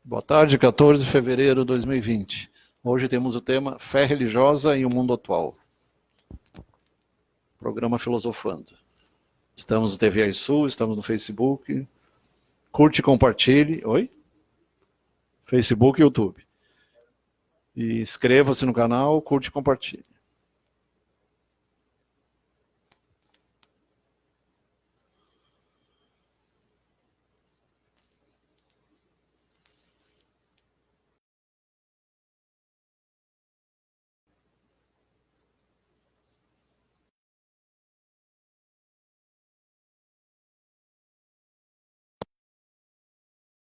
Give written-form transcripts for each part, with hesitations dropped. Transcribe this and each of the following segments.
Boa tarde, 14 de fevereiro de 2020. Hoje temos o tema Fé Religiosa e o Mundo Atual. Programa Filosofando. Estamos no TV Sul, estamos no Facebook. Curte e compartilhe. Oi? Facebook e YouTube. E inscreva-se no canal, curte e compartilhe.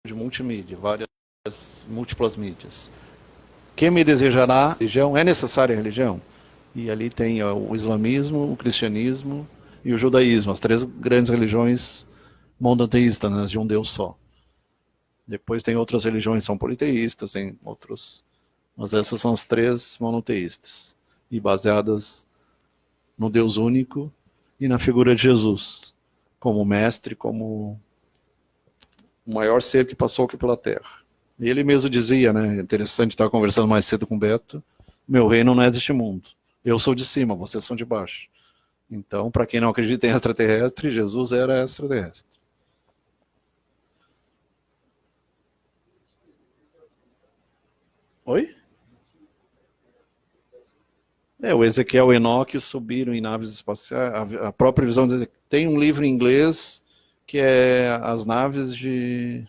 De multimídia, várias múltiplas mídias. Quem me desejará religião? É necessária a religião? E ali tem o islamismo, o cristianismo e o judaísmo, as três grandes religiões monoteístas, né, de um Deus só. Depois tem outras religiões que são politeístas, tem outros, mas essas são as três monoteístas e baseadas no Deus único e na figura de Jesus como mestre, como o maior ser que passou aqui pela Terra. E ele mesmo dizia, né, interessante, estava conversando mais cedo com o Beto, meu reino não é deste mundo, eu sou de cima, vocês são de baixo. Então, para quem não acredita em extraterrestre, Jesus era extraterrestre. Oi? O Ezequiel e o Enoque subiram em naves espaciais. A própria visão de Ezequiel. Tem um livro em inglês que é as naves de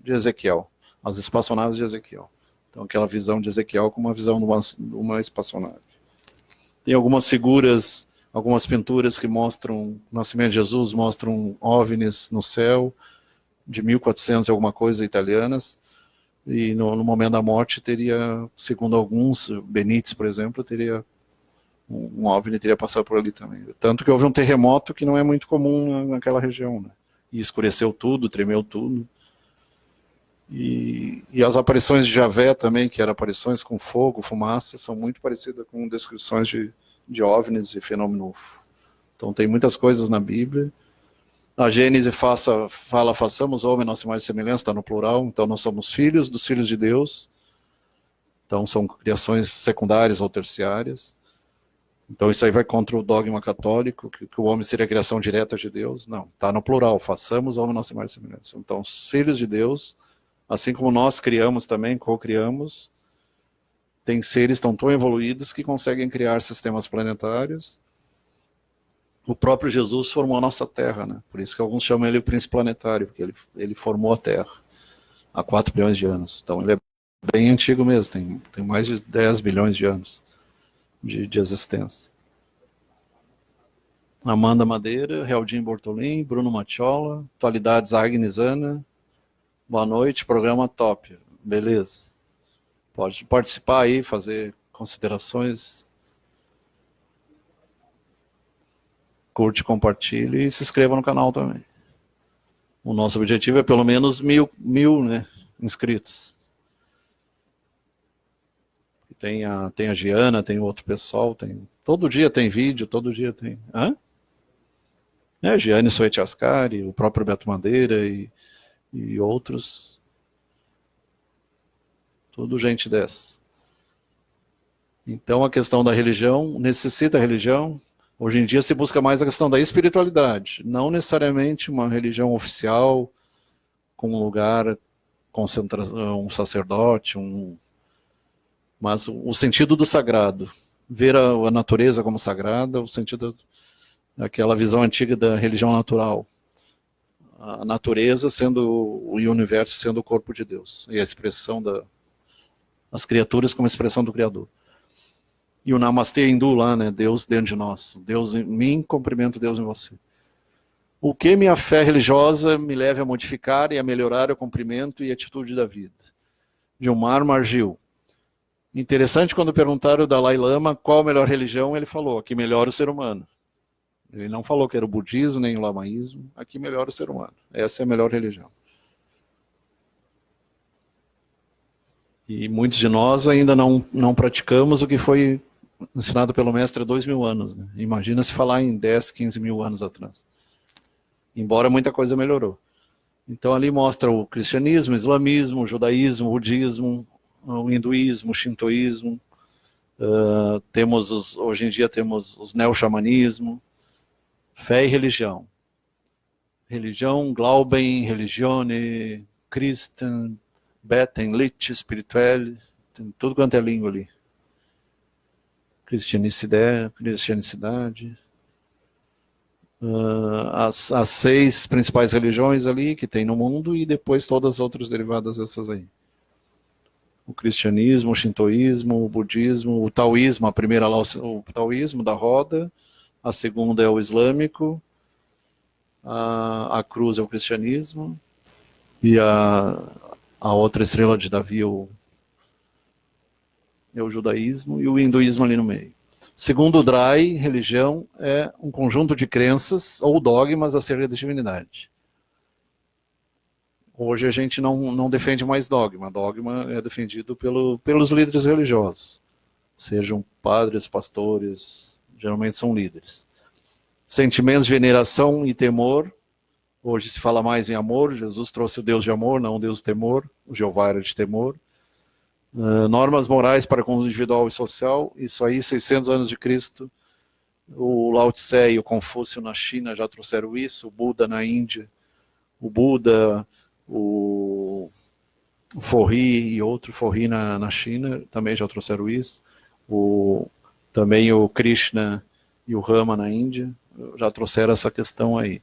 Ezequiel, as espaçonaves de Ezequiel. Então, aquela visão de Ezequiel como uma visão de uma espaçonave. Tem algumas figuras, algumas pinturas que mostram o nascimento de Jesus, mostram OVNIs no céu, de 1400 e alguma coisa italianas, e no momento da morte teria, segundo alguns, Benítez, por exemplo, teria um OVNI teria passado por ali também. Tanto que houve um terremoto que não é muito comum naquela região, né? E escureceu tudo, tremeu tudo. E as aparições de Javé também, que eram aparições com fogo, fumaça, são muito parecidas com descrições de OVNIs, de fenômeno UFO. Então tem muitas coisas na Bíblia. A Gênese fala, façamos homem, nossa imagem e semelhança, está no plural, então nós somos filhos dos filhos de Deus. Então são criações secundárias ou terciárias. Então isso aí vai contra o dogma católico, que o homem seria a criação direta de Deus. Não, está no plural, façamos homem nossa imagem e semelhança. Então os filhos de Deus, assim como nós criamos também, co-criamos, tem seres tão evoluídos que conseguem criar sistemas planetários. O próprio Jesus formou a nossa Terra, né? Por isso que alguns chamam ele o príncipe planetário, porque ele formou a Terra há 4 bilhões de anos. Então ele é bem antigo mesmo, tem mais de 10 bilhões de anos de existência. Amanda Madeira, Realdinho Bortolim, Bruno Matiola, Atualidades Agnes Ana, boa noite, programa top, beleza. Pode participar aí, fazer considerações, curte, compartilhe e se inscreva no canal também. O nosso objetivo é pelo menos mil, né, inscritos. Tem a Giana, tem outro pessoal, todo dia tem vídeo, todo dia tem... Hã? Giane Soeti Ascari, o próprio Beto Madeira e outros. Tudo gente dessa. Então a questão da religião, necessita religião. Hoje em dia se busca mais a questão da espiritualidade, não necessariamente uma religião oficial, com um lugar, concentração, um sacerdote, mas o sentido do sagrado. Ver a natureza como sagrada, o sentido daquela visão antiga da religião natural. A natureza sendo o universo sendo o corpo de Deus, e a expressão das criaturas como expressão do Criador. E o Namastê hindu lá, né, Deus dentro de nós, Deus em mim, cumprimento Deus em você. O que minha fé religiosa me leve a modificar e a melhorar o cumprimento e a atitude da vida. Gilmar Margil. Interessante, quando perguntaram ao Dalai Lama qual a melhor religião, ele falou, a que melhora o ser humano. Ele não falou que era o budismo, nem o lamaísmo, aqui melhora o ser humano. Essa é a melhor religião. E muitos de nós ainda não praticamos o que foi ensinado pelo mestre há 2000 anos. Né? Imagina se falar em 10, 15 mil anos atrás. Embora muita coisa melhorou. Então ali mostra o cristianismo, o islamismo, o judaísmo, o budismo, o hinduísmo, o shintoísmo. Hoje em dia temos os neo-xamanismo, fé e religião. Religião, Glauben, Religione, Christen, Beten, Lich, Spirituelle, tem tudo quanto é língua ali. Cristianicidade. As 6 principais religiões ali que tem no mundo e depois todas as outras derivadas dessas aí. O cristianismo, o shintoísmo, o budismo, o taoísmo, a primeira lá o taoísmo da roda, a segunda é o islâmico, a cruz é o cristianismo e a outra estrela de Davi é o judaísmo e o hinduísmo ali no meio. Segundo o Drai, religião é um conjunto de crenças ou dogmas acerca da divindade. Hoje a gente não defende mais dogma. Dogma é defendido pelos líderes religiosos. Sejam padres, pastores, geralmente são líderes. Sentimentos de veneração e temor. Hoje se fala mais em amor. Jesus trouxe o Deus de amor, não o Deus do temor. O Jeová era de temor. Normas morais para com o individual e social, isso aí, 600 anos de Cristo, o Lao Tse e o Confúcio na China já trouxeram isso, o Buda na Índia, o Buda, o Forri e outro Forri na China também já trouxeram isso, também o Krishna e o Rama na Índia já trouxeram essa questão aí.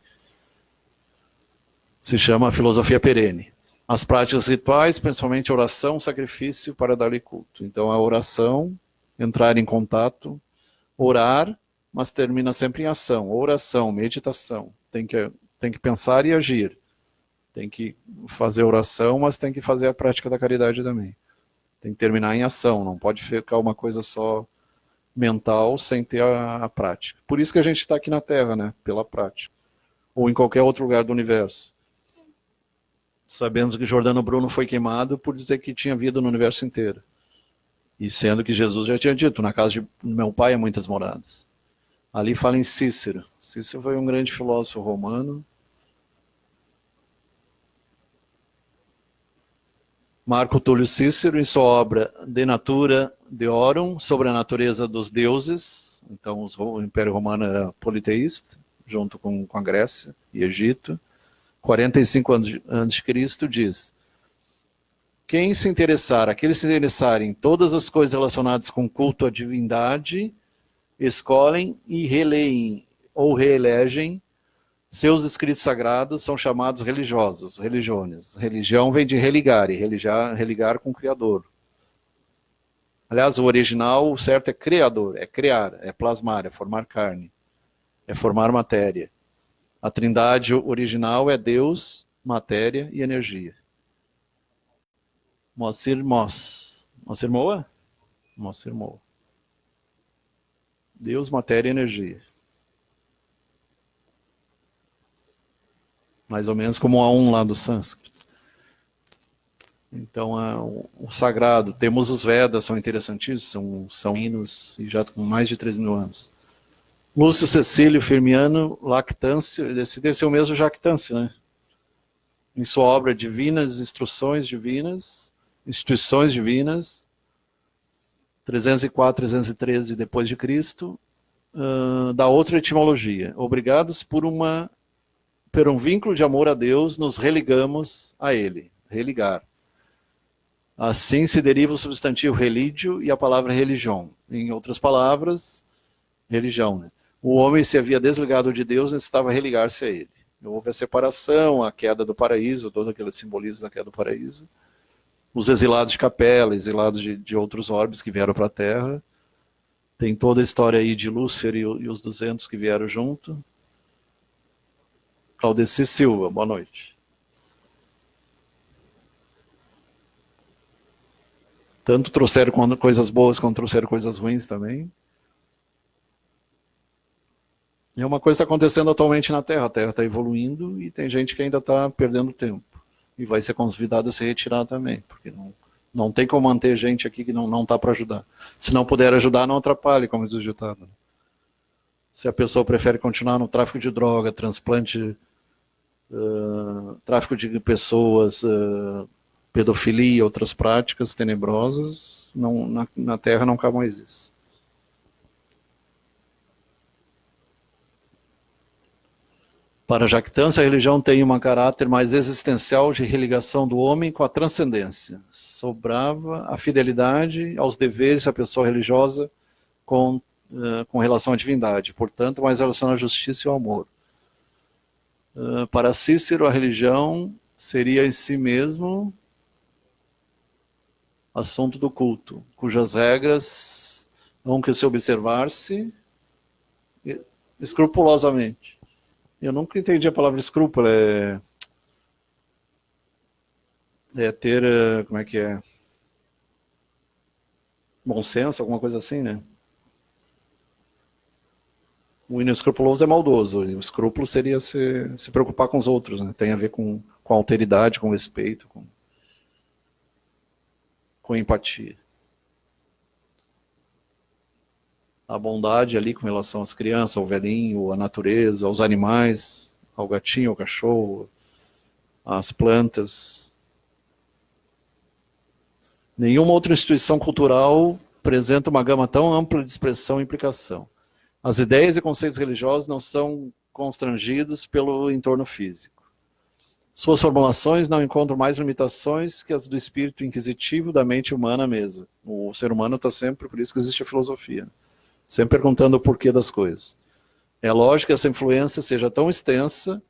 Se chama filosofia perene. As práticas rituais, principalmente oração, sacrifício para dar-lhe culto. Então a oração, entrar em contato, orar, mas termina sempre em ação. Oração, meditação. Tem que pensar e agir. Tem que fazer oração, mas tem que fazer a prática da caridade também. Tem que terminar em ação, não pode ficar uma coisa só mental sem ter a prática. Por isso que a gente está aqui na Terra, né? Pela prática. Ou em qualquer outro lugar do universo. Sabendo que Giordano Bruno foi queimado por dizer que tinha vida no universo inteiro. E sendo que Jesus já tinha dito, na casa de meu pai há muitas moradas. Ali fala em Cícero. Cícero foi um grande filósofo romano. Marco Túlio Cícero, em sua obra De Natura Deorum, sobre a natureza dos deuses. Então o Império Romano era politeísta, junto com a Grécia e Egito. 45 anos antes de Cristo, diz: aqueles que se interessarem em todas as coisas relacionadas com culto à divindade, escolhem e releem ou reelegem seus escritos sagrados, são chamados religiosos, religiones. Religião vem de religar, e religar com o Criador. Aliás, o original, o certo é criador, é criar, é plasmar, é formar carne, é formar matéria. A trindade original é Deus, matéria e energia. Moacir Moa? Moacir Moa. Deus, matéria e energia. Mais ou menos como a lá do sânscrito. Então, o sagrado, temos os Vedas, são interessantíssimos, são hinos, e já com mais de 3.000 anos. Lúcio Cecílio Firmiano, Lactância, esse é o mesmo Jactância, né? Em sua obra Divinas Instruções Divinas, Instituições Divinas, 304, 313 depois de Cristo, da outra etimologia. Obrigados por um vínculo de amor a Deus, nos religamos a Ele. Religar. Assim se deriva o substantivo religio e a palavra religião. Em outras palavras, religião, né? O homem se havia desligado de Deus, necessitava religar-se a Ele. Houve a separação, a queda do paraíso, todo aquele simbolismo da queda do paraíso. Os exilados de Capela, exilados de outros orbes que vieram para a Terra. Tem toda a história aí de Lúcifer e os 200 que vieram junto. Claudeci Silva, boa noite. Tanto trouxeram coisas boas quanto trouxeram coisas ruins também. E é uma coisa que está acontecendo atualmente na Terra. A Terra está evoluindo e tem gente que ainda está perdendo tempo. E vai ser convidada a se retirar também, porque não tem como manter gente aqui que não está para ajudar. Se não puder ajudar, não atrapalhe, como diz o ditado. Se a pessoa prefere continuar no tráfico de droga, transplante tráfico de pessoas, pedofilia e outras práticas tenebrosas, não, na Terra não cabe mais isso. Para a jactância, a religião tem um caráter mais existencial de religação do homem com a transcendência. Sobrava a fidelidade aos deveres da pessoa religiosa com relação à divindade, portanto, mais relacionada à justiça e ao amor. Para Cícero, a religião seria em si mesmo assunto do culto, cujas regras hão que se observar-se escrupulosamente. Eu nunca entendi a palavra escrúpulo, é ter, como é que é? Bom senso, alguma coisa assim, né? O inescrupuloso é maldoso, e o escrúpulo seria se preocupar com os outros, né? Tem a ver com alteridade, com respeito, com empatia. A bondade ali com relação às crianças, ao velhinho, à natureza, aos animais, ao gatinho, ao cachorro, às plantas. Nenhuma outra instituição cultural apresenta uma gama tão ampla de expressão e implicação. As ideias e conceitos religiosos não são constrangidos pelo entorno físico. Suas formulações não encontram mais limitações que as do espírito inquisitivo da mente humana mesma. O ser humano está sempre, por isso que existe a filosofia, sempre perguntando o porquê das coisas. É lógico que essa influência seja tão extensa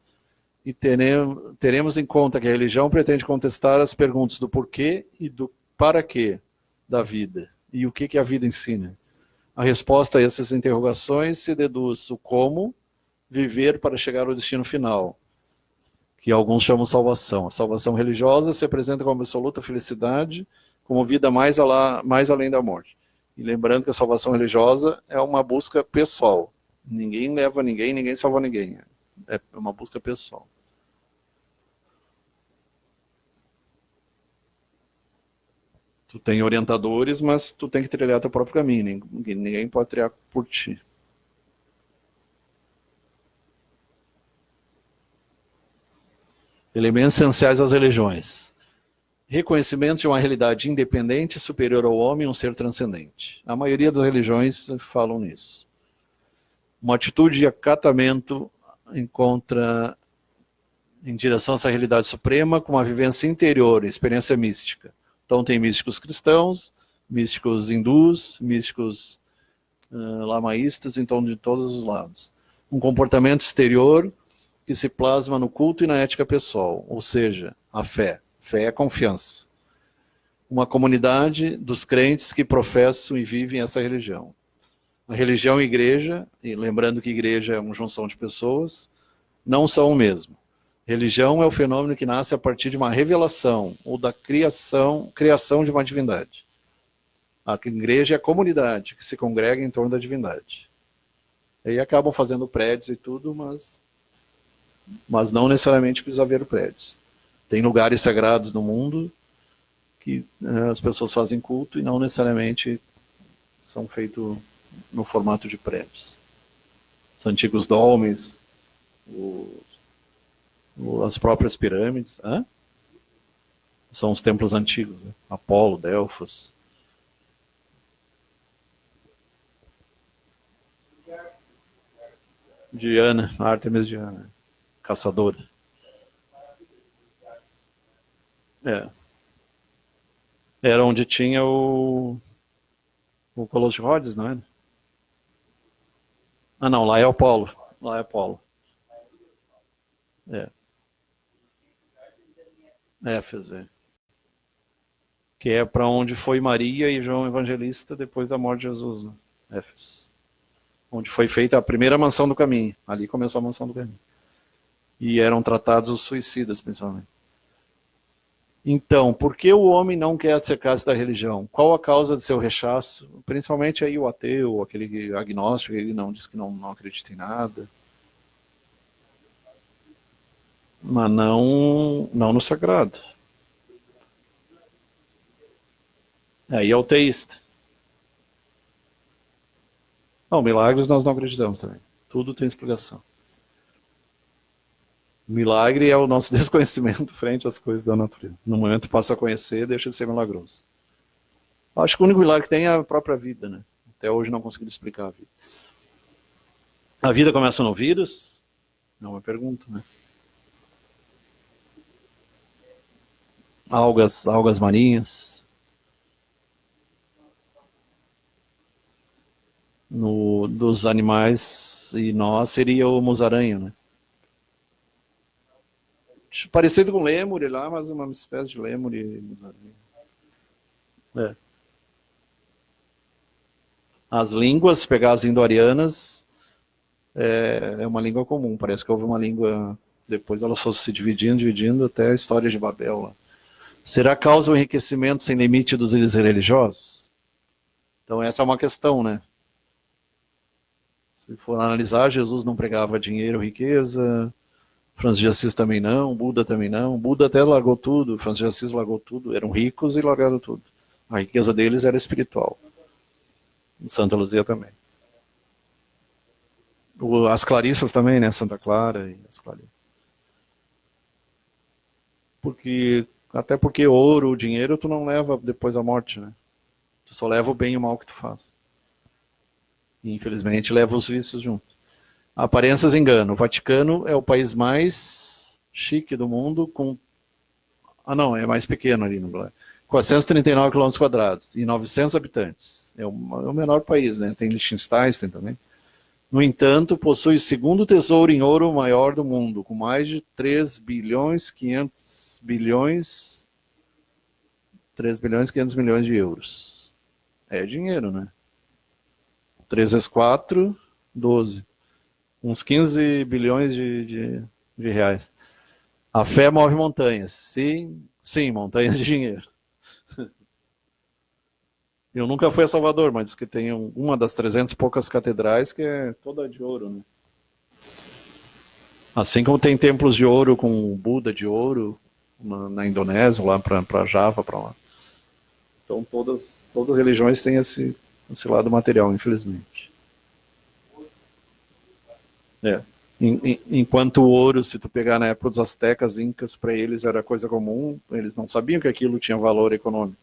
e teremos em conta que a religião pretende contestar as perguntas do porquê e do para quê da vida e o que a vida ensina. A resposta a essas interrogações se deduz o como viver para chegar ao destino final, que alguns chamam salvação. A salvação religiosa se apresenta como absoluta felicidade, como vida mais além da morte. E lembrando que a salvação religiosa é uma busca pessoal. Ninguém leva ninguém, ninguém salva ninguém. É uma busca pessoal. Tu tem orientadores, mas tu tem que trilhar teu próprio caminho. Ninguém pode trilhar por ti. Elementos essenciais das religiões. Reconhecimento de uma realidade independente, superior ao homem, um ser transcendente. A maioria das religiões falam nisso. Uma atitude de acatamento em direção a essa realidade suprema, com uma vivência interior, experiência mística. Então tem místicos cristãos, místicos hindus, místicos lamaístas, então de todos os lados. Um comportamento exterior que se plasma no culto e na ética pessoal, ou seja, a fé. Fé é confiança. Uma comunidade dos crentes que professam e vivem essa religião. A religião e a igreja, e lembrando que igreja é uma junção de pessoas, não são o mesmo. Religião é o fenômeno que nasce a partir de uma revelação ou da criação de uma divindade. A igreja é a comunidade que se congrega em torno da divindade. Aí acabam fazendo prédios e tudo, mas não necessariamente precisa haver prédios. Tem lugares sagrados no mundo que as pessoas fazem culto e não necessariamente são feitos no formato de prédios. Os antigos dólmenes, as próprias pirâmides, são os templos antigos, né? Apolo, Delfos. Diana, Ártemis Diana, caçadora. Era onde tinha o Colosso de Rhodes, não é? Ah, não, lá é Apolo. Lá é Apolo. Éfeso, que é para onde foi Maria e João Evangelista depois da morte de Jesus, né? Éfeso. Onde foi feita a primeira mansão do caminho. Ali começou a mansão do caminho. E eram tratados os suicidas, principalmente. Então, por que o homem não quer acercar-se da religião? Qual a causa de seu rechaço? Principalmente aí o ateu, aquele agnóstico, ele não diz que não acredita em nada. Mas não no sagrado. Aí é o teísta. Não, milagres nós não acreditamos também. Tudo tem explicação. O milagre é o nosso desconhecimento frente às coisas da natureza. No momento que passa a conhecer, deixa de ser milagroso. Acho que o único milagre que tem é a própria vida, né? Até hoje não consegui explicar a vida. A vida começa no vírus? É uma pergunta, né? Algas marinhas. Dos animais e nós seria o musaranha, né? Parecido com lêmure lá, mas uma espécie de lêmure e musaranha. É. As línguas, se pegar as indo-arianas, é uma língua comum. Parece que houve uma língua, depois elas foram se dividindo até a história de Babel lá. Será causa o enriquecimento sem limite dos líderes religiosos? Então essa é uma questão, né? Se for analisar, Jesus não pregava dinheiro, riqueza, Francisco de Assis também não, Buda também não. Buda até largou tudo, Francisco de Assis largou tudo, eram ricos e largaram tudo. A riqueza deles era espiritual. Santa Luzia também. As Clarissas também, né? Santa Clara e as Clarissas. Até porque ouro, dinheiro, tu não leva depois da morte, né? Tu só leva o bem e o mal que tu faz. E, infelizmente, leva os vícios junto. Aparências enganam. O Vaticano é o país mais chique do mundo com... Ah, não, é mais pequeno ali no Brasil. 439 km² e 900 habitantes. É o menor país, né? Tem Liechtenstein também. No entanto, possui o segundo tesouro em ouro maior do mundo, com mais de 3 bilhões 500 bilhões 3 bilhões 500 milhões de euros. É dinheiro, né? 3 vezes 4, 12. Uns 15 bilhões de reais. A fé move montanhas. Sim, sim, montanhas de dinheiro. Eu nunca fui a Salvador, mas diz que tem uma das 300 e poucas catedrais que é toda de ouro, né? Assim como tem templos de ouro com Buda de ouro na Indonésia, lá para Java, para lá. Então todas as religiões têm esse lado material, infelizmente. É. Enquanto o ouro, se tu pegar na época dos astecas, incas, para eles era coisa comum, eles não sabiam que aquilo tinha valor econômico.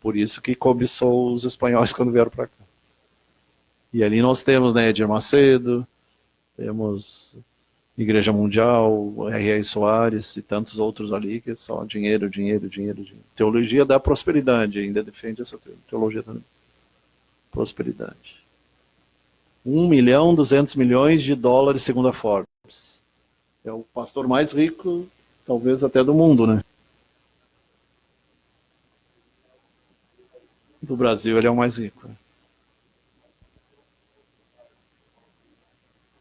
Por isso que cobiçou os espanhóis quando vieram para cá. E ali nós temos, né, Edir Macedo, temos Igreja Mundial, R.R. Soares e tantos outros ali que é só dinheiro, dinheiro, dinheiro, dinheiro. Teologia da prosperidade, ainda defende essa teologia da prosperidade. 1.200.000.000 de dólares, segundo a Forbes. É o pastor mais rico, talvez até do mundo, né? Do Brasil, ele é o mais rico.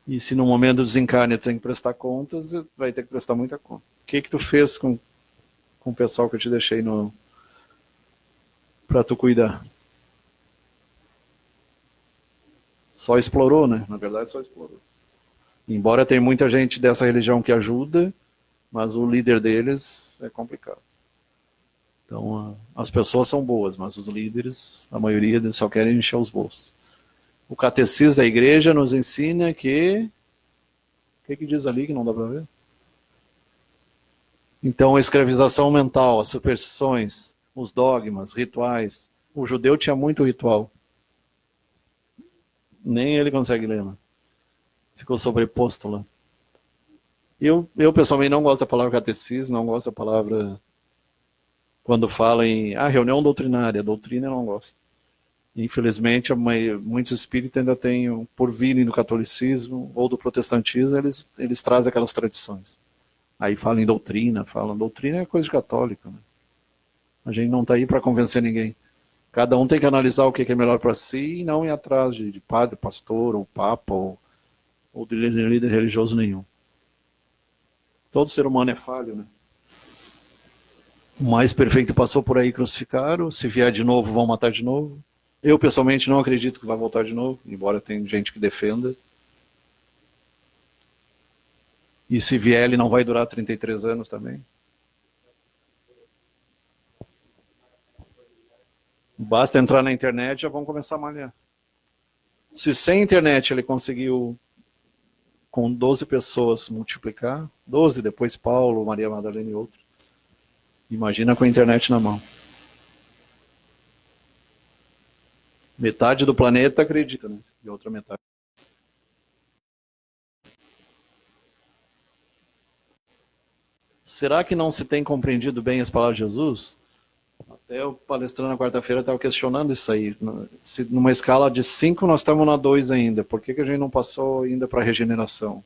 E se no momento do desencarne tu tem que prestar contas, vai ter que prestar muita conta. O que tu fez com o pessoal que eu te deixei para tu cuidar? Só explorou, né? Na verdade, só explorou. Embora tenha muita gente dessa religião que ajuda, mas o líder deles é complicado. Então, as pessoas são boas, mas os líderes, a maioria deles só querem encher os bolsos. O catecismo da igreja nos ensina que... O que diz ali que não dá para ver? Então, a escravização mental, as superstições, os dogmas, rituais. O judeu tinha muito ritual. Nem ele consegue ler, né? Ficou sobreposto lá. Eu pessoalmente não gosto da palavra catecismo, não gosto da palavra quando fala em reunião doutrinária. Doutrina eu não gosto. Infelizmente, muitos espíritas ainda têm, por virem do catolicismo ou do protestantismo, eles trazem aquelas tradições. Aí falam em doutrina, doutrina é coisa de católico, né? A gente não está aí para convencer ninguém. Cada um tem que analisar o que é melhor para si e não ir atrás de padre, pastor, ou papa, ou de líder religioso nenhum. Todo ser humano é falho, né? O mais perfeito passou por aí, crucificaram. Se vier de novo, vão matar de novo. Eu, pessoalmente, não acredito que vai voltar de novo, embora tenha gente que defenda. E se vier, ele não vai durar 33 anos também. Basta entrar na internet, já vão começar a malhar. Se sem internet ele conseguiu com 12 pessoas multiplicar, 12, depois Paulo, Maria Madalena e outros. Imagina com a internet na mão. Metade do planeta acredita, né? E outra metade. Será que não se tem compreendido bem as palavras de Jesus? Até o palestrante na quarta-feira estava questionando isso aí. Se numa escala de 5 nós estamos na 2 ainda, por que a gente não passou ainda para a regeneração?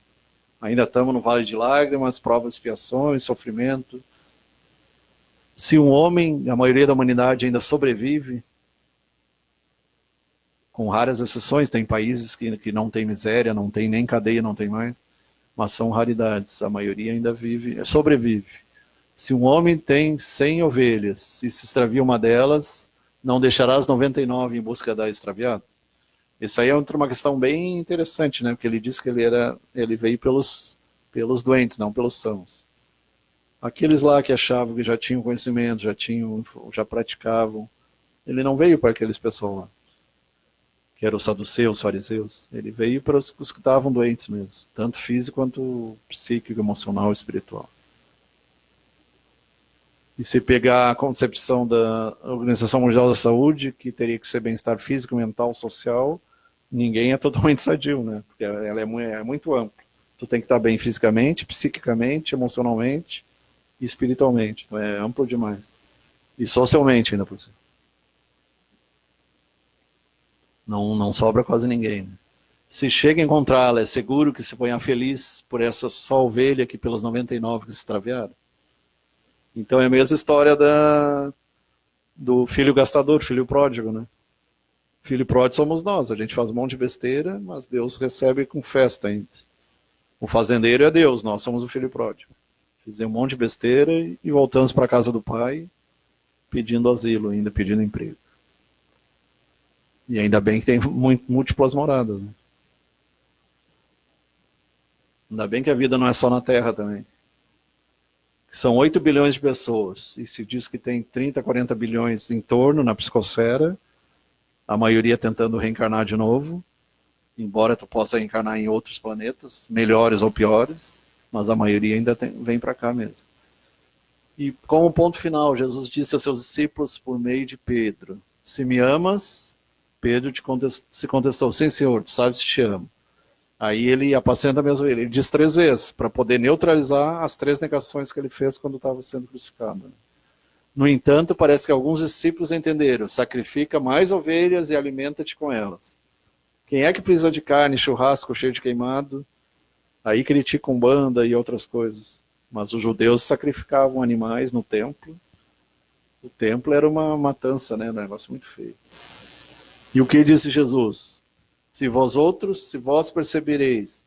Ainda estamos no vale de lágrimas, provas, expiações, sofrimento. Se um homem, a maioria da humanidade ainda sobrevive, com raras exceções, tem países que não tem miséria, não tem nem cadeia, não tem mais, mas são raridades, a maioria ainda vive, sobrevive. Se um homem tem 100 ovelhas e se extravia uma delas, não deixará as 99 em busca da extraviada? Isso aí é uma questão bem interessante, né? Porque ele disse que ele veio pelos doentes, não pelos sãos. Aqueles lá que achavam que já tinham conhecimento, já praticavam, ele não veio para aqueles pessoal lá, que eram os saduceus, os fariseus. Ele veio para os que estavam doentes mesmo, tanto físico quanto psíquico, emocional, espiritual. E se pegar a concepção da Organização Mundial da Saúde, que teria que ser bem-estar físico, mental, social, ninguém é totalmente sadio, né? Porque ela é muito ampla. Tu tem que estar bem fisicamente, psiquicamente, emocionalmente e espiritualmente. Então é amplo demais. E socialmente ainda por cima. Não sobra quase ninguém. Né? Se chega a encontrá-la, é seguro que se ponha feliz por essa só ovelha que pelas 99 que se extraviaram? Então é a mesma história do filho gastador, filho pródigo, né? Filho pródigo somos nós, a gente faz um monte de besteira, mas Deus recebe com festa ainda. O fazendeiro é Deus, nós somos o filho pródigo. Fizemos um monte de besteira e voltamos para a casa do pai pedindo asilo ainda, pedindo emprego. E ainda bem que tem múltiplas moradas. Né? Ainda bem que a vida não é só na Terra também. São 8 bilhões de pessoas, e se diz que tem 30, 40 bilhões em torno na psicosfera, a maioria tentando reencarnar de novo, embora tu possa reencarnar em outros planetas, melhores ou piores, mas a maioria ainda vem para cá mesmo. E como ponto final, Jesus disse a seus discípulos por meio de Pedro, se me amas, Pedro se contestou, sim senhor, tu sabes que te amo. Aí ele apacenta mesmo ele diz 3 vezes, para poder neutralizar as 3 negações que ele fez quando estava sendo crucificado. No entanto, parece que alguns discípulos entenderam, sacrifica mais ovelhas e alimenta-te com elas. Quem é que precisa de carne, churrasco cheio de queimado? Aí critica Umbanda e outras coisas. Mas os judeus sacrificavam animais no templo. O templo era uma matança, né? Um negócio muito feio. E o que disse Jesus? Se vós percebereis,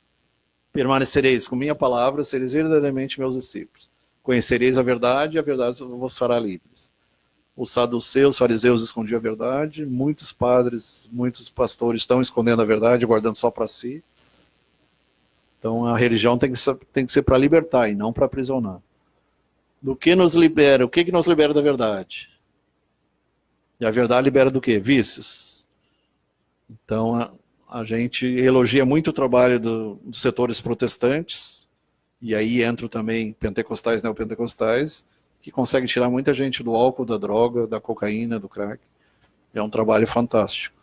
permanecereis com minha palavra, sereis verdadeiramente meus discípulos. Conhecereis a verdade e a verdade vos fará livres. Os saduceus, os fariseus escondiam a verdade, muitos padres, muitos pastores estão escondendo a verdade, guardando só para si. Então a religião tem que ser para libertar e não para aprisionar. Do que nos libera? O que nos libera da verdade? E a verdade libera do quê? Vícios. Então a gente elogia muito o trabalho dos setores protestantes, e aí entram também pentecostais, neopentecostais, que conseguem tirar muita gente do álcool, da droga, da cocaína, do crack. É um trabalho fantástico.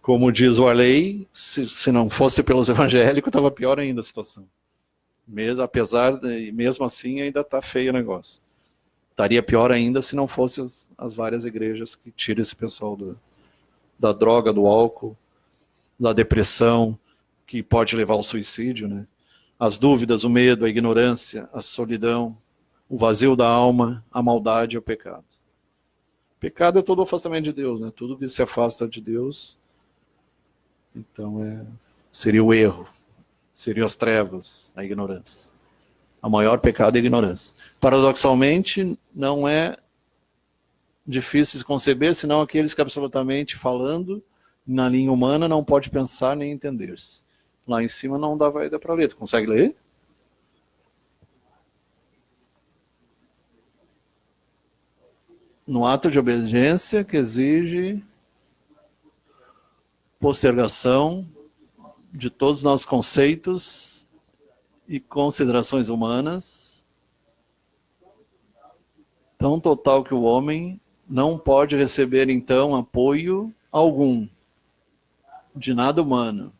Como diz o Arley, se não fosse pelos evangélicos, estava pior ainda a situação. Mesmo assim, ainda está feio o negócio. Estaria pior ainda se não fossem as várias igrejas que tiram esse pessoal da droga, do álcool, da depressão, que pode levar ao suicídio, né? As dúvidas, o medo, a ignorância, a solidão, o vazio da alma, a maldade e o pecado. Pecado é todo o afastamento de Deus, né? Tudo que se afasta de Deus, então seria o erro, seriam as trevas, a ignorância. O maior pecado é a ignorância. Paradoxalmente, não é difícil de conceber, senão aqueles que absolutamente falando, na linha humana, não pode pensar nem entender-se. Lá em cima não dá para ler. Tu consegue ler? No ato de obediência que exige postergação de todos os nossos conceitos e considerações humanas, tão total que o homem não pode receber, então, apoio algum de nada humano,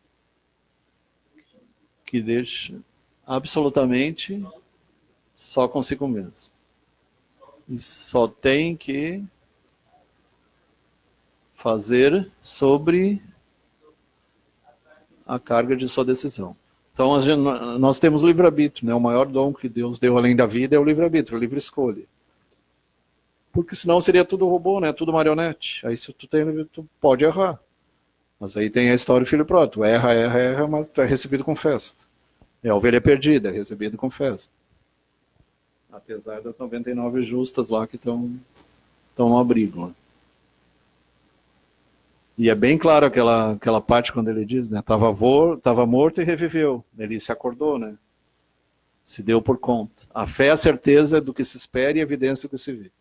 que deixa absolutamente só consigo mesmo. E só tem que fazer sobre a carga de sua decisão. Então, nós temos livre-arbítrio, né? O maior dom que Deus deu além da vida é o livre-arbítrio, a livre escolha. Porque senão seria tudo robô, né? Tudo marionete. Aí se tu tem, tu pode errar. Mas aí tem a história do filho pródigo. Erra, mas tu é recebido com festa. É a ovelha perdida, é recebido com festa. Apesar das 99 justas lá que estão no abrigo. Né? E é bem claro aquela parte quando ele diz, né? Tava morto e reviveu. Ele se acordou, né? Se deu por conta. A fé é a certeza do que se espera e a evidência do que se vê.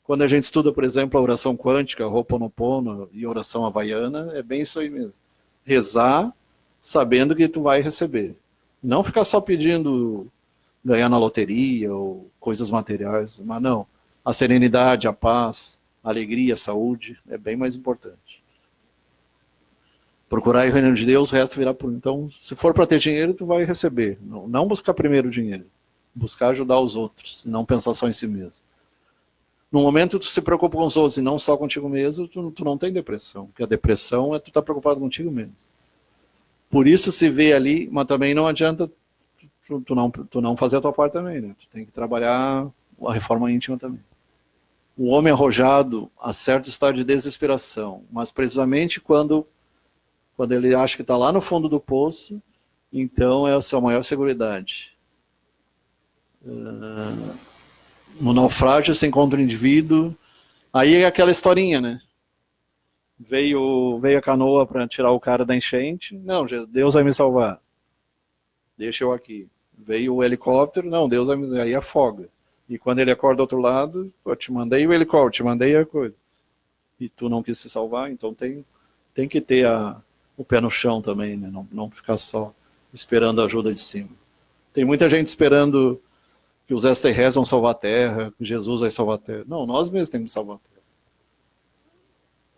Quando a gente estuda, por exemplo, a oração quântica, Ho'oponopono e oração havaiana, é bem isso aí mesmo. Rezar sabendo que tu vai receber. Não ficar só pedindo ganhar na loteria ou coisas materiais, mas não. A serenidade, a paz, a alegria, a saúde é bem mais importante. Procurar o reino de Deus, o resto virá por... Então, se for para ter dinheiro, tu vai receber. Não buscar primeiro o dinheiro. Buscar ajudar os outros, e não pensar só em si mesmo. No momento que tu se preocupa com os outros e não só contigo mesmo, tu não tem depressão. Porque a depressão é tu estar preocupado contigo mesmo. Por isso se vê ali, mas também não adianta tu não fazer a tua parte também, né? Tu tem que trabalhar a reforma íntima também. O homem arrojado a certo estado de desesperação, mas precisamente quando ele acha que está lá no fundo do poço, então é a sua maior seguridade. No naufrágio se encontra o indivíduo, aí é aquela historinha, né? Veio a canoa para tirar o cara da enchente, não, Deus vai me salvar, deixa eu aqui. Veio o helicóptero, não, Deus vai me... Aí afoga. E quando ele acorda do outro lado, eu te mandei o helicóptero, te mandei a coisa. E tu não quis se salvar, então tem que ter o pé no chão também, né? Não ficar só esperando a ajuda de cima. Tem muita gente esperando que os extraterrestres vão salvar a Terra, que Jesus vai salvar a Terra. Não, nós mesmos temos que salvar a Terra.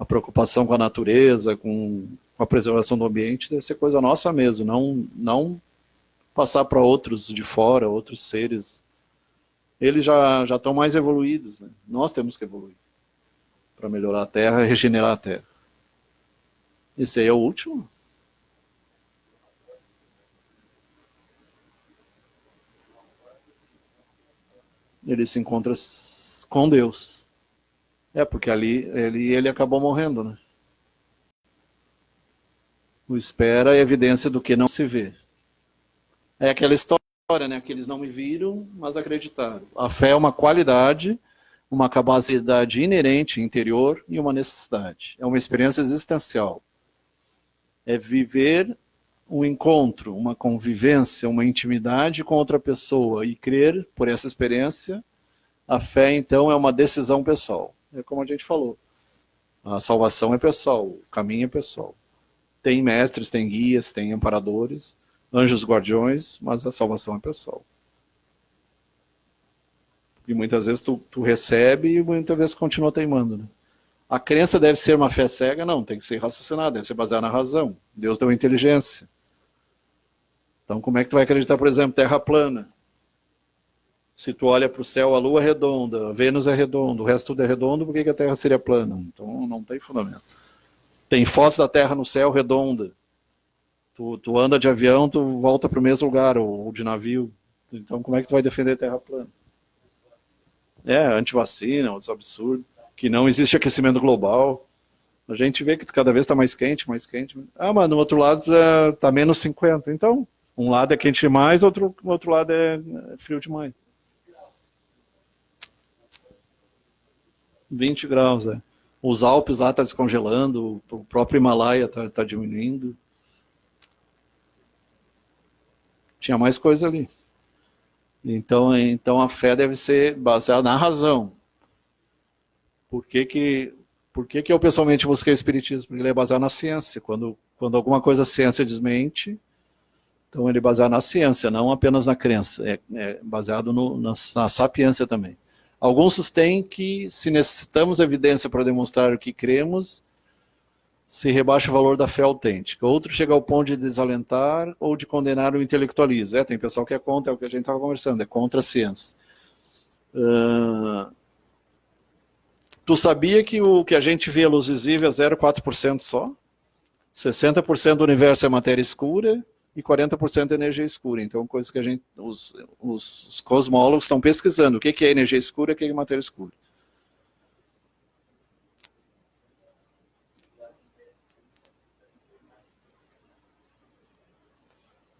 A preocupação com a natureza, com a preservação do ambiente, deve ser coisa nossa mesmo, não passar para outros de fora, outros seres. Eles já estão mais evoluídos, né? Nós temos que evoluir para melhorar a Terra e regenerar a Terra. Esse aí é o último? Ele se encontra com Deus. Porque ali ele acabou morrendo, né? O espera é evidência do que não se vê. É aquela história, né? Que eles não me viram, mas acreditaram. A fé é uma qualidade, uma capacidade inerente, interior e uma necessidade. É uma experiência existencial. É viver um encontro, uma convivência, uma intimidade com outra pessoa e crer por essa experiência. A fé, então, é uma decisão pessoal. É como a gente falou. A salvação é pessoal, o caminho é pessoal. Tem mestres, tem guias, tem amparadores, anjos guardiões, mas a salvação é pessoal. E muitas vezes tu recebe e muitas vezes continua teimando. Né? A crença deve ser uma fé cega? Não, tem que ser raciocinada, deve ser baseada na razão. Deus deu inteligência. Então como é que tu vai acreditar, por exemplo, terra plana? Se tu olha para o céu, a Lua é redonda, a Vênus é redonda, o resto tudo é redondo, por que a Terra seria plana? Então não tem fundamento. Tem fotos da Terra no céu redonda. Tu anda de avião, tu volta para o mesmo lugar, ou de navio. Então como é que tu vai defender a Terra plana? Antivacina, os absurdos. Que não existe aquecimento global. A gente vê que cada vez está mais quente, mais quente. Mas no outro lado está menos 50. Então, um lado é quente demais, outro lado é frio demais. 20 graus, Os Alpes lá estão descongelando, o próprio Himalaia está diminuindo. Tinha mais coisa ali. Então a fé deve ser baseada na razão. Por que Por que eu pessoalmente busquei o espiritismo? Porque ele é baseado na ciência. Quando alguma coisa a ciência desmente, então ele é baseado na ciência, não apenas na crença. É baseado na sapiência também. Alguns sustêm que, se necessitamos evidência para demonstrar o que cremos, se rebaixa o valor da fé autêntica. Outro chega ao ponto de desalentar ou de condenar o intelectualismo. Tem pessoal que é contra, é o que a gente estava conversando, é contra a ciência. Tu sabia que o que a gente vê a luz visível é 0,4% só? 60% do universo é matéria escura e 40% é energia escura. Então, coisa que os cosmólogos estão pesquisando. O que é energia escura e o que é matéria escura.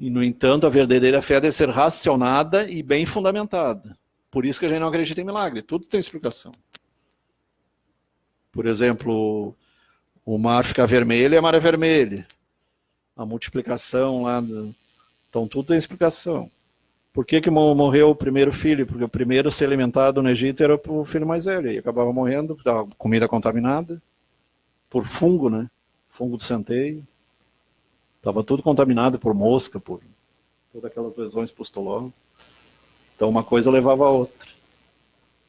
E, no entanto, a verdadeira fé deve ser racionada e bem fundamentada. Por isso que a gente não acredita em milagre. Tudo tem explicação. Por exemplo, o mar ficar vermelho é a maré vermelha. A multiplicação lá. Então, tudo tem explicação. Por que morreu o primeiro filho? Porque o primeiro a ser alimentado no Egito era o filho mais velho. E acabava morrendo, da comida contaminada. Por fungo, né? Fungo do centeio. Estava tudo contaminado por mosca, por todas aquelas lesões pustulosas. Então, uma coisa levava a outra.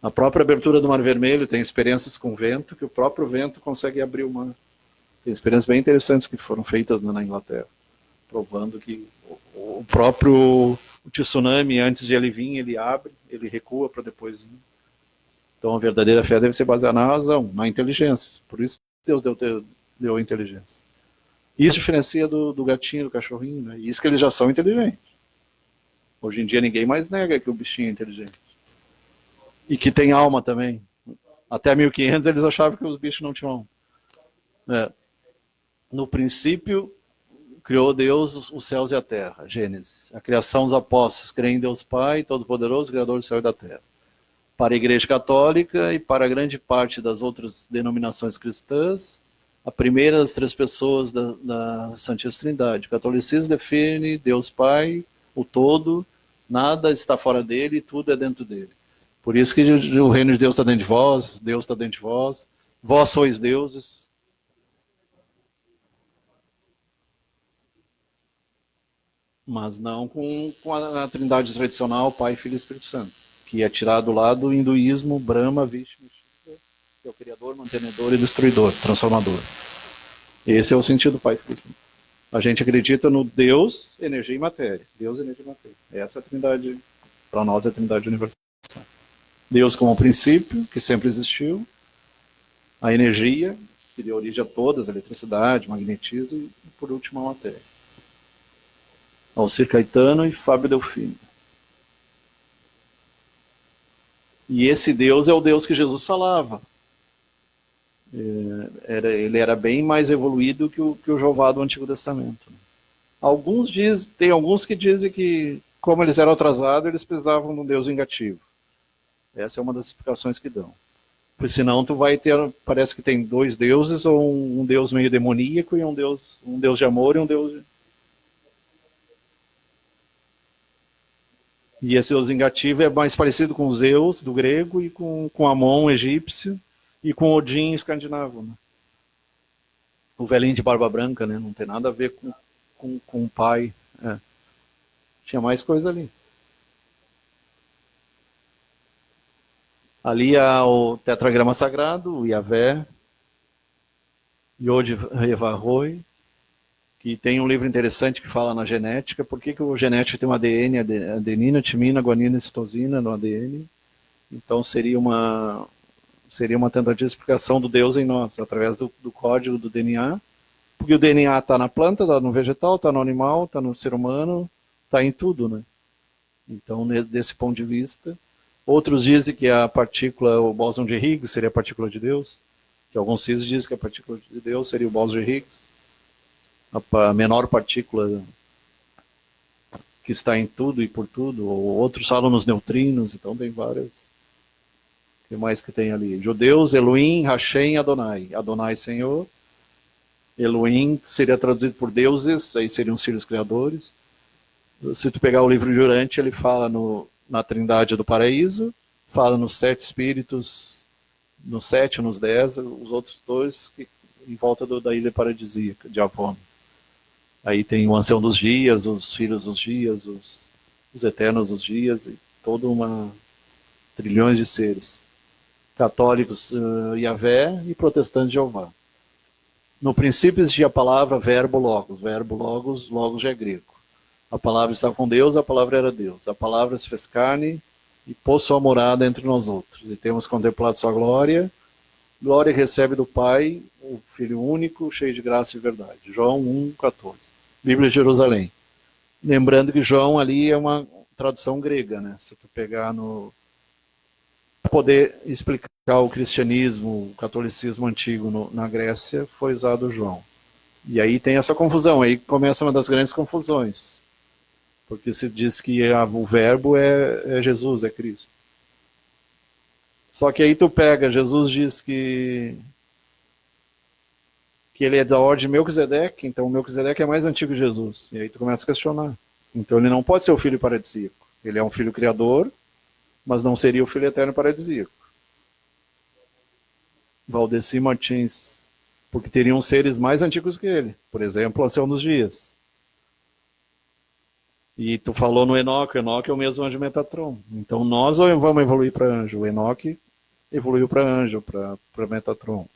A própria abertura do Mar Vermelho tem experiências com vento, que o próprio vento consegue abrir o mar. Tem experiências bem interessantes que foram feitas na Inglaterra, provando que o próprio tsunami, antes de ele vir, ele abre, ele recua para depois vir. Então, a verdadeira fé deve ser baseada na razão, na inteligência. Por isso, Deus deu a inteligência. Isso diferencia do gatinho, do cachorrinho, né? Isso que eles já são inteligentes. Hoje em dia ninguém mais nega que o bichinho é inteligente. E que tem alma também. Até 1500 eles achavam que os bichos não tinham alma. No princípio, criou Deus os céus e a terra. Gênesis. A criação dos apóstolos. Creem em Deus Pai, Todo-Poderoso, Criador do céu e da terra. Para a Igreja Católica e para a grande parte das outras denominações cristãs, a primeira das três pessoas da Santíssima Trindade. O catolicismo define Deus Pai, o todo, nada está fora dele, tudo é dentro dele. Por isso que o reino de Deus está dentro de vós, Deus está dentro de vós sois deuses. Mas não com a trindade tradicional, Pai, Filho e Espírito Santo, que é tirado lá do hinduísmo, Brahma, Vishnu, que é o criador, mantenedor e destruidor, transformador. Esse é o sentido do Pai, Filho e Espírito. A gente acredita no Deus, energia e matéria. Deus, energia e matéria. Essa é a trindade, para nós é a trindade universal. Deus como princípio, que sempre existiu, a energia, que deu origem a todas, a eletricidade, magnetismo, e por último a matéria. Alcir Caetano e Fábio Delfino. E esse Deus é o Deus que Jesus falava. Ele era bem mais evoluído que o Jeová do Antigo Testamento. Tem alguns que dizem que, como eles eram atrasados, eles precisavam de um Deus vingativo. Essa é uma das explicações que dão. Porque senão tu vai ter, parece que tem dois deuses, ou um Deus meio demoníaco, e um Deus de amor e um Deus de... E esse Deus vingativo é mais parecido com Zeus, do grego, e com Amon, egípcio, e com Odin, escandinavo. Né? O velhinho de barba branca, né? Não tem nada a ver com o pai. Tinha mais coisa ali. Ali há o tetragrama sagrado, o Yahvé, Yod Revarroi, que tem um livro interessante que fala na genética. Por que o genético tem um ADN, adenina, timina, guanina e citosina no ADN? Então seria uma tentativa de explicação do Deus em nós, através do código do DNA, porque o DNA está na planta, está no vegetal, está no animal, está no ser humano, está em tudo, né? Então, desse ponto de vista, outros dizem que a partícula, o bóson de Higgs, seria a partícula de Deus, que alguns físicos dizem que a partícula de Deus seria o bóson de Higgs, a menor partícula que está em tudo e por tudo, ou outros falam nos neutrinos, então tem várias. O que mais que tem ali? Judeus, Elohim, Hashem, Adonai. Adonai, Senhor. Elohim seria traduzido por deuses, aí seriam os filhos criadores. Se tu pegar o livro de Urante, ele fala na Trindade do Paraíso, fala nos 7 espíritos nos 7, nos 10, os outros 2 em volta da ilha paradisíaca de Avon. Aí tem o ancião dos dias, os filhos dos dias, os eternos dos dias, e toda uma trilhões de seres. Católicos, Yahvé, e protestantes, Jeová. No princípio existia a palavra verbo logos, logos já é grego. A palavra estava com Deus, a palavra era Deus. A palavra se fez carne e pôs sua morada entre nós outros. E temos contemplado sua glória, glória recebe do Pai, o Filho único, cheio de graça e verdade. João 1,14. Bíblia de Jerusalém. Lembrando que João ali é uma tradução grega, né? Se tu pegar para poder explicar o cristianismo, o catolicismo antigo na Grécia, foi usado João. E aí tem essa confusão, aí começa uma das grandes confusões. Porque se diz que o verbo é Jesus, é Cristo. Só que aí tu pega, Jesus diz que ele é da ordem de Melquisedeque, então Melquisedeque é mais antigo que Jesus. E aí tu começa a questionar. Então ele não pode ser o filho paradisíaco. Ele é um filho criador, mas não seria o filho eterno paradisíaco. Valdeci Martins, porque teriam seres mais antigos que ele. Por exemplo, o ancião dos dias. E tu falou no Enoque, o Enoque é o mesmo anjo de Metatron. Então nós vamos evoluir para anjo. O Enoque evoluiu para anjo, para Metatron.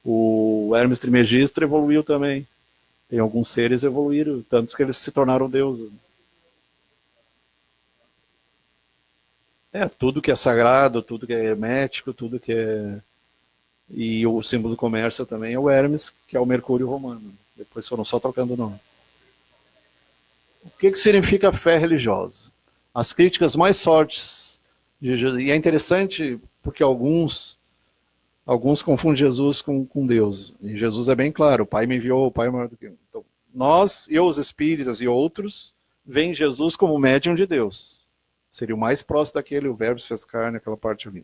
O Hermes Trismegisto evoluiu também. Tem alguns seres que evoluíram, tantos que eles se tornaram deuses. Tudo que é sagrado, tudo que é hermético, tudo que é... E o símbolo do comércio também é o Hermes, que é o Mercúrio romano. Depois foram só trocando o nome. O que significa fé religiosa? As críticas mais fortes de Jesus, e é interessante porque alguns confundem Jesus com Deus. E Jesus é bem claro, o Pai me enviou, o Pai é maior do que eu. Então, nós, os espíritas e outros, veem Jesus como médium de Deus. Seria o mais próximo daquele, o verbo se fez carne, aquela parte ali.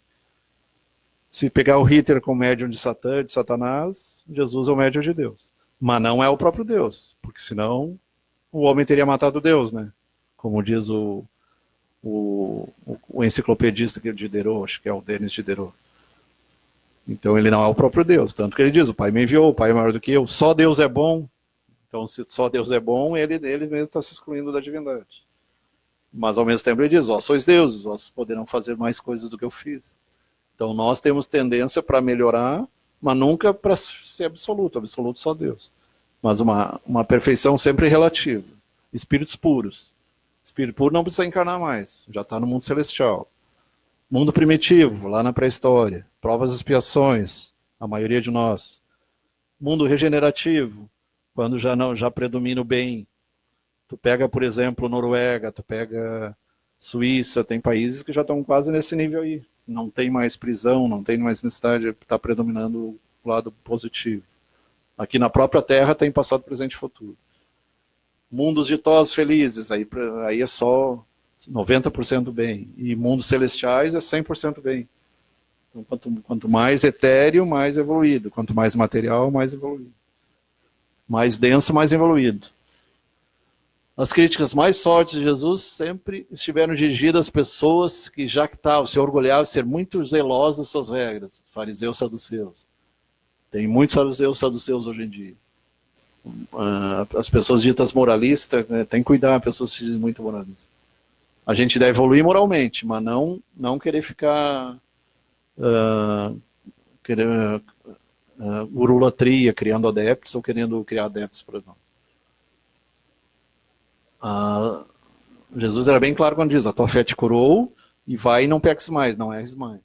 Se pegar o Hitler como médium de Satã, de Satanás, Jesus é o médium de Deus. Mas não é o próprio Deus, porque senão o homem teria matado Deus, né? Como diz o enciclopedista que é Diderot, acho que é o Denis Diderot. Então ele não é o próprio Deus, tanto que ele diz, o Pai me enviou, o Pai é maior do que eu, só Deus é bom. Então se só Deus é bom, ele mesmo está se excluindo da divindade. Mas ao mesmo tempo ele diz, vós sois deuses, vós poderão fazer mais coisas do que eu fiz. Então nós temos tendência para melhorar, mas nunca para ser absoluto só Deus. Mas uma perfeição sempre relativa. Espíritos puros. Espírito puro não precisa encarnar mais, já está no mundo celestial. Mundo primitivo, lá na pré-história. Provas e expiações, a maioria de nós. Mundo regenerativo, quando já predomina o bem. Tu pega, por exemplo, Noruega, tu pega Suíça, tem países que já estão quase nesse nível aí. Não tem mais prisão, não tem mais necessidade, está predominando o lado positivo. Aqui na própria Terra tem passado, presente e futuro. Mundos ditosos felizes, aí é só 90% bem. E mundos celestiais é 100% bem. Então, quanto mais etéreo, mais evoluído. Quanto mais material, mais evoluído. Mais denso, mais evoluído. As críticas mais fortes de Jesus sempre estiveram dirigidas às pessoas que jactavam, se orgulhavam de ser muito zelosos das suas regras. Fariseus, saduceus. Tem muitos fariseus, saduceus hoje em dia. As pessoas ditas moralistas, né, tem que cuidar, pessoas que se dizem muito moralistas. A gente deve evoluir moralmente, mas não querer ficar urulatria, criando adeptos ou querendo criar adeptos para nós. Jesus era bem claro quando diz, a tua fé te curou e vai e não peques mais, não erres mais.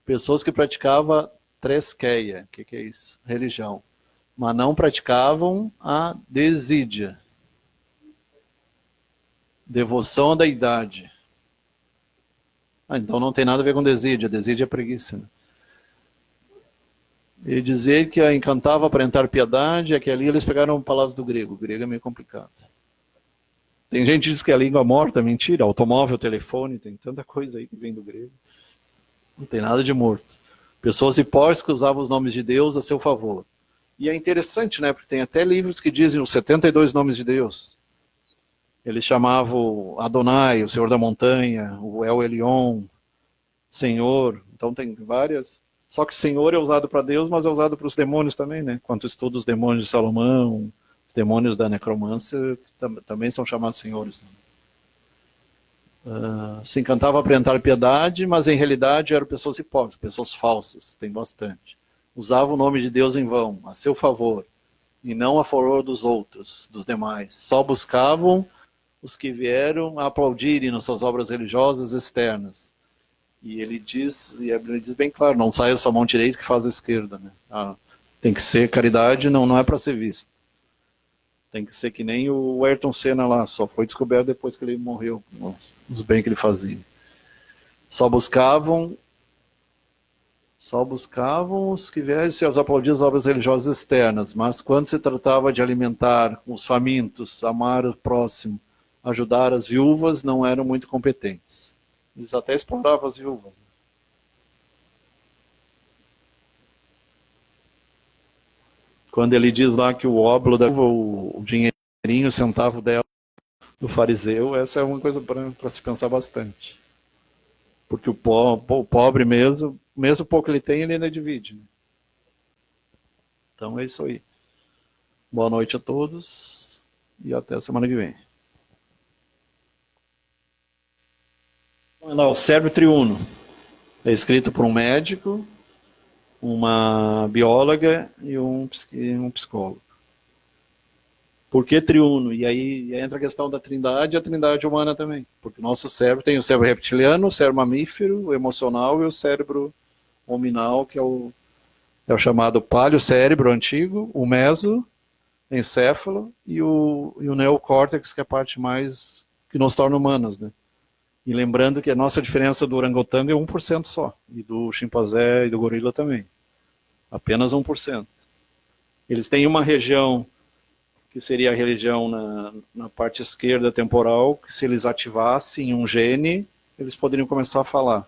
Pessoas que praticavam tresqueia, o que é isso? Religião. Mas não praticavam a desídia. Devoção à deidade. Então não tem nada a ver com desídia. Desídia é preguiça. Né? E dizer que a encantava aparentar piedade é que ali eles pegaram palavras do grego. O grego é meio complicado. Tem gente que diz que é a língua morta, mentira. Automóvel, telefone, tem tanta coisa aí que vem do grego. Não tem nada de morto. Pessoas hipócritas que usavam os nomes de Deus a seu favor. E é interessante, né? Porque tem até livros que dizem os 72 nomes de Deus. Eles chamavam Adonai, o Senhor da Montanha, o El Elyon, Senhor. Então tem várias. Só que Senhor é usado para Deus, mas é usado para os demônios também, né? Quando estuda os demônios de Salomão, os demônios da necromância também são chamados senhores também. Se encantava aparentar piedade, mas em realidade eram pessoas hipócritas, pessoas falsas, tem bastante. Usavam o nome de Deus em vão, a seu favor, e não a favor dos outros, dos demais. Só buscavam os que vieram a aplaudirem nas suas obras religiosas externas. E ele diz, e a Bíblia diz bem claro, não sai a sua mão direita que faz a esquerda. Né? Tem que ser caridade, não é para ser vista. Tem que ser que nem o Ayrton Senna lá, só foi descoberto depois que ele morreu, os bens que ele fazia. Só buscavam os que viessem aos aplaudir as obras religiosas externas, mas quando se tratava de alimentar os famintos, amar o próximo, ajudar as viúvas, não eram muito competentes. Eles até exploravam as viúvas. Quando ele diz lá que o óbolo da viúva, o dinheirinho, o centavo dela, do fariseu, essa é uma coisa para se pensar bastante. Porque o pobre mesmo pouco ele tem, ele ainda divide. Né? Então é isso aí. Boa noite a todos e até a semana que vem. O cérebro triuno é escrito por um médico, uma bióloga e um psicólogo. Por que triuno? E aí entra a questão da trindade e a trindade humana também. Porque o nosso cérebro tem o cérebro reptiliano, o cérebro mamífero, o emocional e o cérebro hominal, que é o chamado paleocérebro antigo, o mesoencéfalo e o neocórtex, que é a parte mais que nos torna humanos, né? E lembrando que a nossa diferença do orangotango é 1% só, e do chimpanzé e do gorila também. Apenas 1%. Eles têm uma região que seria a região na parte esquerda temporal, que se eles ativassem um gene, eles poderiam começar a falar.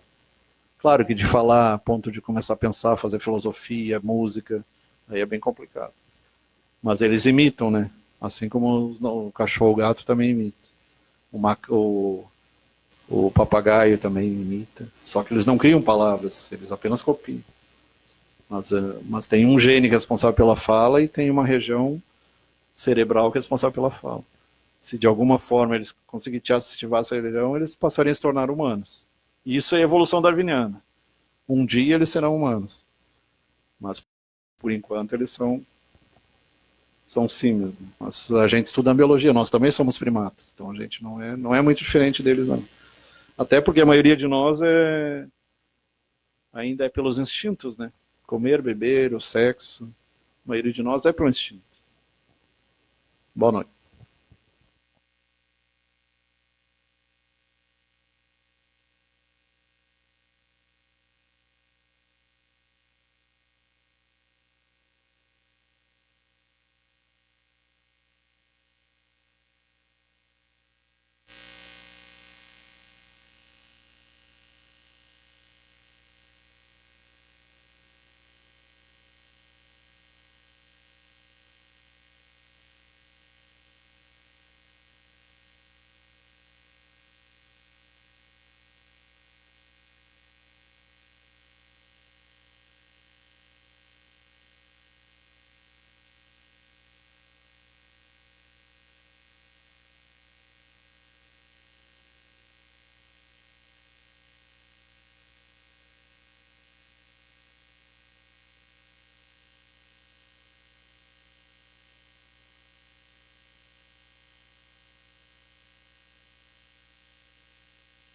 Claro que de falar a ponto de começar a pensar, fazer filosofia, música, aí é bem complicado. Mas eles imitam, né? Assim como o cachorro, o gato também imita. O papagaio também imita. Só que eles não criam palavras, eles apenas copiam. Mas tem um gene que é responsável pela fala e tem uma região cerebral que é responsável pela fala. Se de alguma forma eles conseguirem ativar essa região, eles passariam a se tornar humanos. E isso é a evolução darwiniana. Um dia eles serão humanos. Mas, por enquanto, eles são símios. A gente estuda a biologia, nós também somos primatas. Então a gente não é muito diferente deles, não. Até porque a maioria de nós ainda é pelos instintos, né? Comer, beber, o sexo. A maioria de nós é pelo instinto. Boa noite.